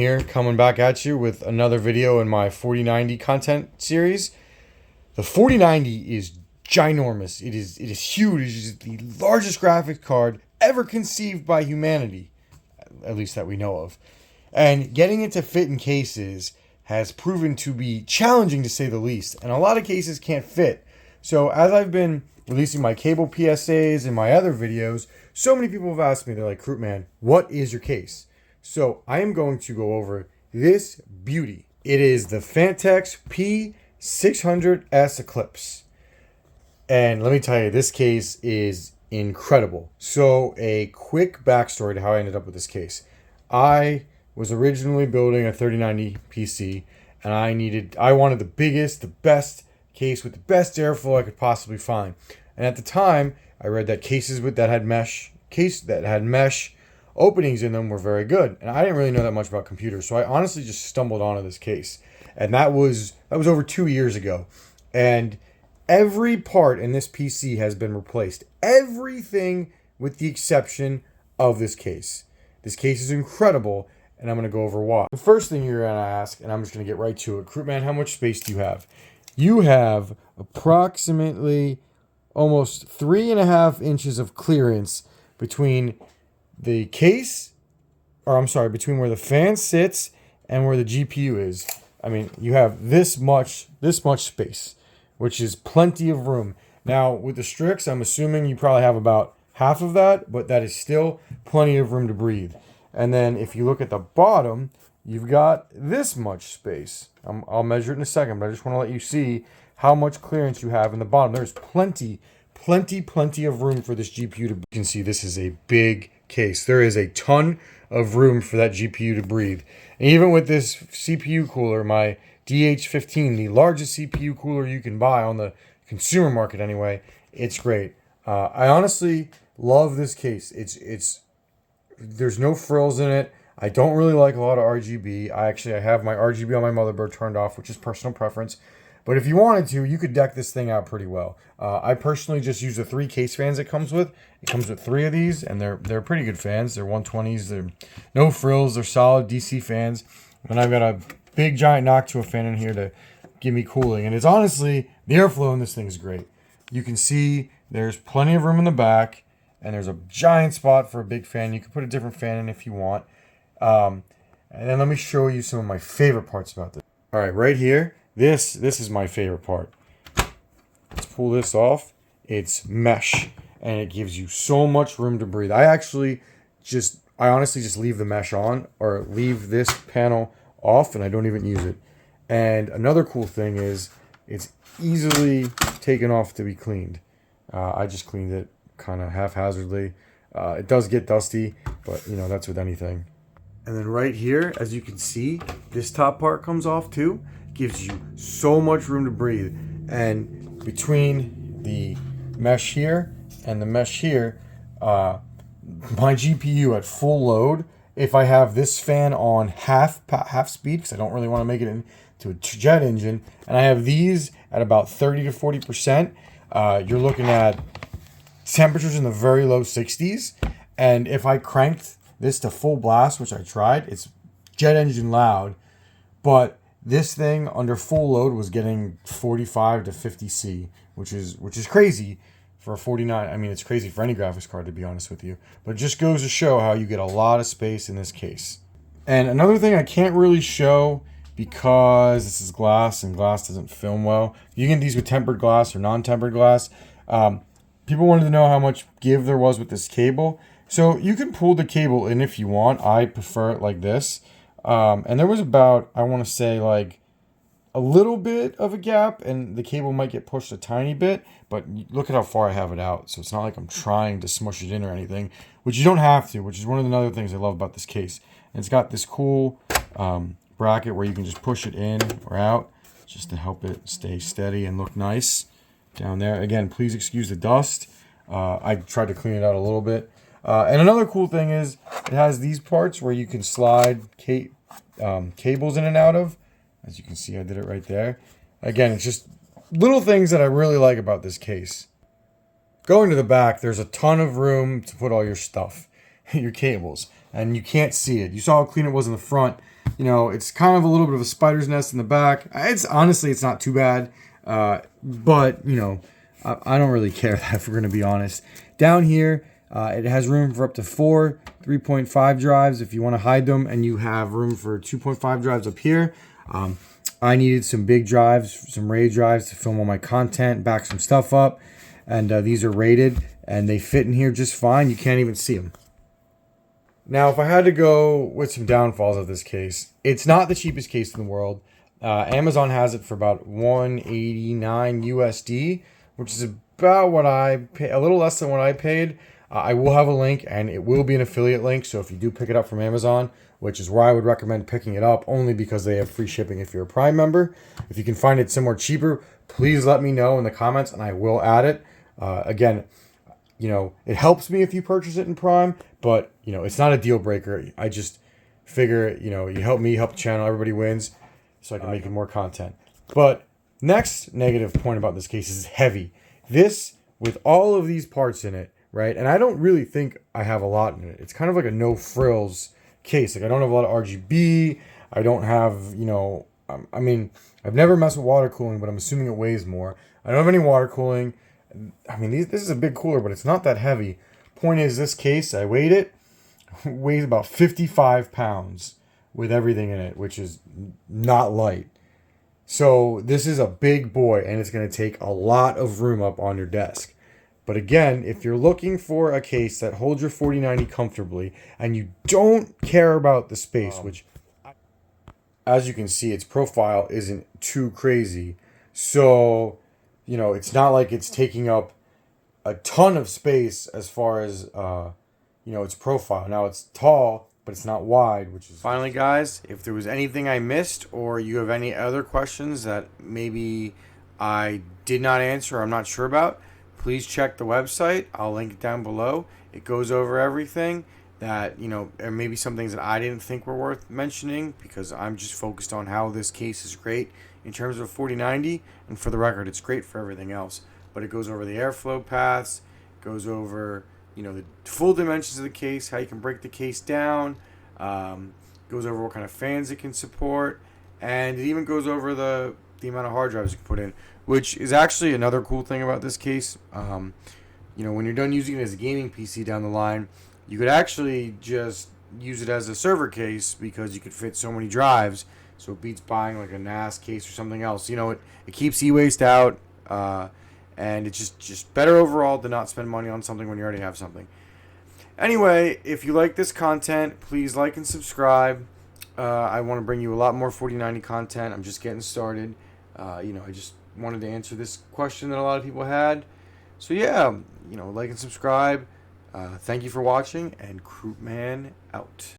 here, coming back at you with another video in my 4090 content series. The 4090 is ginormous. It is huge. It is the largest graphics card ever conceived by humanity, at least that we know of. And getting it to fit in cases has proven to be challenging, to say the least. And a lot of cases can't fit. So as I've been releasing my cable PSAs and my other videos, so many people have asked me, they're like, Krootman, what is your case? So I am going to go over this beauty. It is the Fantex P600S Eclipse. And let me tell you, this case is incredible. So a quick backstory to how I ended up with this case. I was originally building a 3090 PC, and I wanted the biggest, the best case with the best airflow I could possibly find. And at the time, I read that cases that had mesh openings in them were very good. And I didn't really know that much about computers, so I honestly just stumbled onto this case. And that was over 2 years ago. And every part in this PC has been replaced. Everything with the exception of this case. This case is incredible, and I'm going to go over why. The first thing you're going to ask, and I'm just going to get right to it, Krootman, how much space do you have? You have approximately almost 3.5 inches of clearance between the case, between where the fan sits and where the GPU is. I mean, you have this much space, which is plenty of room. Now, with the Strix, I'm assuming you probably have about half of that, but that is still plenty of room to breathe. And then if you look at the bottom, you've got this much space. I'll measure it in a second, but I just want to let you see how much clearance you have in the bottom. There's plenty of room for this GPU to breathe. You can see this is a big case. There is a ton of room for that GPU to breathe. And even with this CPU cooler, my DH15, the largest CPU cooler you can buy on the consumer market anyway, it's great. I honestly love this case. There's no frills in it. I don't really like a lot of RGB. I have my RGB on my motherboard turned off, which is personal preference. But if you wanted to, you could deck this thing out pretty well. I personally just use the 3 case fans it comes with. It comes with 3 of these, and they're pretty good fans. They're 120s. They're no frills. They're solid DC fans. And I've got a big giant Noctua fan in here to give me cooling. And it's honestly, the airflow in this thing is great. You can see there's plenty of room in the back, and there's a giant spot for a big fan. You can put a different fan in if you want. And then let me show you some of my favorite parts about this. All right, right here, this is my favorite part. Let's pull this off. It's mesh, and it gives you so much room to breathe. I honestly just leave the mesh on, or leave this panel off, and I don't even use it. And another cool thing is it's easily taken off to be cleaned. I just cleaned it kind of haphazardly. It does get dusty, but you know, that's with anything. And then right here, as you can see, this top part comes off too. Gives you so much room to breathe. And between the mesh here and the mesh here, my GPU at full load, if I have this fan on half speed, because I don't really want to make it into a jet engine, and I have these at about 30 to 40%, you're looking at temperatures in the very low 60s. And if I cranked this to full blast, which I tried, it's jet engine loud, but this thing under full load was getting 45 to 50 C, which is crazy for a 49. I mean, it's crazy for any graphics card, to be honest with you, but it just goes to show how you get a lot of space in this case. And another thing I can't really show, because this is glass and glass doesn't film well. You can get these with tempered glass or non-tempered glass. People wanted to know how much give there was with this cable. So you can pull the cable in if you want. I prefer it like this. And there was about, I want to say, like a little bit of a gap, and the cable might get pushed a tiny bit, but look at how far I have it out. So it's not like I'm trying to smush it in or anything, which you don't have to, which is one of the other things I love about this case. And it's got this cool bracket where you can just push it in or out just to help it stay steady and look nice down there. Again, please excuse the dust. I tried to clean it out a little bit. And another cool thing is it has these parts where you can slide cables in and out of. As you can see, I did it right there. Again, it's just little things that I really like about this case. Going to the back, there's a ton of room to put all your stuff, your cables, and you can't see it. You saw how clean it was in the front. You know, it's kind of a little bit of a spider's nest in the back. It's honestly, it's not too bad. But, you know, I don't really care that, if we're going to be honest. Down here, it has room for up to 4 3.5 drives if you want to hide them, and you have room for 2.5 drives up here. I needed some big drives, some RAID drives to film all my content, back some stuff up, and these are rated, and they fit in here just fine. You can't even see them. Now, if I had to go with some downfalls of this case, it's not the cheapest case in the world. Amazon has it for about $189 USD, which is about what I pay, a little less than what I paid. I will have a link, and it will be an affiliate link. So if you do pick it up from Amazon, which is where I would recommend picking it up, only because they have free shipping if you're a Prime member. If you can find it somewhere cheaper, please let me know in the comments, and I will add it. Again, you know, it helps me if you purchase it in Prime, but, you know, it's not a deal breaker. I just figure, you know, you help me, help the channel, everybody wins, so I can make more content. But next negative point about this case is heavy. This, with all of these parts in it, right? And I don't really think I have a lot in it. It's kind of like a no frills case. Like, I don't have a lot of RGB. I don't have, you know, I mean, I've never messed with water cooling, but I'm assuming it weighs more. I don't have any water cooling. I mean, this is a big cooler, but it's not that heavy. Point is, this case, I weighed it, weighs about 55 pounds with everything in it, which is not light. So this is a big boy, and it's going to take a lot of room up on your desk. But again, if you're looking for a case that holds your 4090 comfortably and you don't care about the space, which, as you can see, its profile isn't too crazy. So, you know, it's not like it's taking up a ton of space as far as, you know, its profile. Now, it's tall, but it's not wide, which is... Finally, guys, if there was anything I missed, or you have any other questions that maybe I did not answer or I'm not sure about, please check the website. I'll link it down below. It goes over everything that, you know, or maybe some things that I didn't think were worth mentioning, because I'm just focused on how this case is great in terms of 4090, and for the record, it's great for everything else. But it goes over the airflow paths, goes over, you know, the full dimensions of the case, how you can break the case down, goes over what kind of fans it can support, and it even goes over the amount of hard drives you can put in, which is actually another cool thing about this case. You know, when you're done using it as a gaming PC down the line, you could actually just use it as a server case, because you could fit so many drives, so it beats buying like a NAS case or something else. You know, it keeps e-waste out, and it's just better overall to not spend money on something when you already have something. Anyway, if you like this content, please like and subscribe. I want to bring you a lot more 4090 content. I'm just getting started. You know, I just wanted to answer this question that a lot of people had. So yeah, you know, like and subscribe. Thank you for watching, and Croupman out.